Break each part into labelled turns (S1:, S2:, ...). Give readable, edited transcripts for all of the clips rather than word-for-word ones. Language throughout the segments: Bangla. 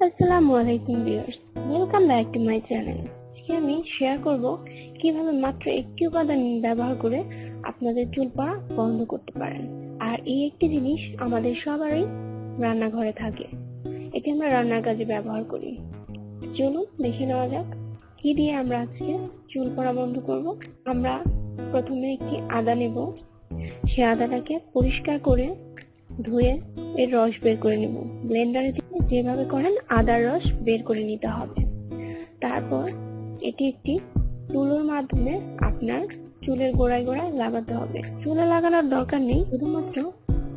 S1: আসসালামু আলাইকুম viewers, welcome back to my channel. আজকে আমি শেয়ার করব কিভাবে মাত্র একটি উপাদান ব্যবহার করে আপনাদের চুল পড়া বন্ধ করতে পারেন। আর এই একটি জিনিস আমাদের সবারই রান্নাঘরে থাকে, এটি আমরা রান্নার কাজে ব্যবহার করি। চলুন দেখে নেওয়া যাক কি দিয়ে আমরা আজকে চুল পড়া বন্ধ করব। আমরা প্রথমে একটি আদা নেব, সেই আদাটাকে পরিষ্কার করে ধুয়ে এর রস বের করে নেব। ব্লেন্ডারে দিয়ে যেভাবে করেন আদার রস বের করে নিতে হবে। তারপর এটি একটি তুলোর মাধ্যমে আপনার চুলের গোড়ায় গোড়ায় লাগাতে হবে। চুলে লাগানোর দরকার নেই, শুধুমাত্র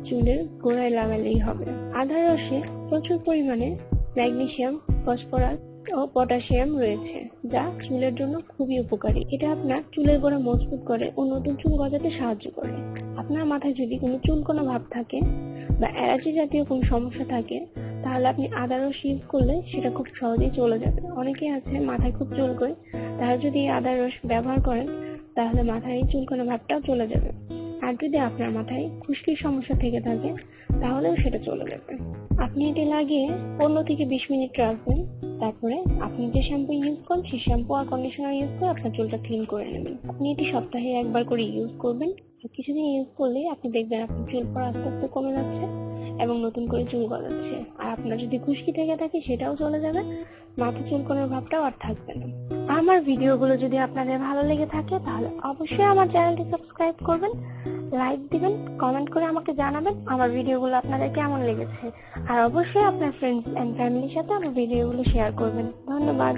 S1: চুলের গোড়ায় লাগালেই হবে। আদার রসে প্রচুর পরিমাণে ম্যাগনেসিয়াম, ফসফরাস ও পটাশিয়াম রয়েছে, যা চুলের জন্য খুবই উপকারী। এটা আপনার চুলের গোড়া মজবুত করে ও নতুন চুল গজাতে সাহায্য করে। আপনার মাথায় যদি কোনো চুলকোনা ভাব থাকে বা অ্যালার্জি জাতীয় কোনো সমস্যা থাকে, তাহলে আপনি আদা রস ইউজ করলে সেটা খুব সহজেই চলে যাবে। অনেকে আছে মাথায় খুব চুলকোয়, তারা যদি আদা রস ব্যবহার করেন তাহলে মাথায় চুলকোনা ভাবটাও চলে যাবে। আর যদি আপনার মাথায় খুশকির সমস্যা থেকে থাকে তাহলেও সেটা চলে যাবে। আপনি এটি লাগিয়ে 15 থেকে 20 মিনিট রাখবেন। তারপরে আপনি যে শ্যাম্পু ইউজ করেন সেই শ্যাম্পু আর কন্ডিশনার ইউজ করে আপনার চুলটা ক্লিন করে নেবেন। আপনি এটি সপ্তাহে একবার করে ইউজ করবেন। কিছুদিন ইউজ করলে আপনি দেখবেন আপনার চুল পড়া আস্তে আস্তে কমে যাচ্ছে এবং নতুন করে চুল গজাচ্ছে। আর আপনার যদি খুশকি থেকে থাকে সেটাও চলে যাবে, মাথা চুলকোনার ভাবটাও আর থাকবে না। আমার ভিডিওগুলো যদি আপনাদের ভালো লেগে থাকে তাহলে অবশ্যই আমার চ্যানেলটি সাবস্ক্রাইব করবেন, লাইক দিবেন, কমেন্ট করে আমাকে জানাবেন আমার ভিডিওগুলো আপনাদের কেমন লেগেছে। আর অবশ্যই আপনার ফ্রেন্ডস এন্ড ফ্যামিলির সাথে আমার ভিডিওগুলো শেয়ার করবেন। ধন্যবাদ।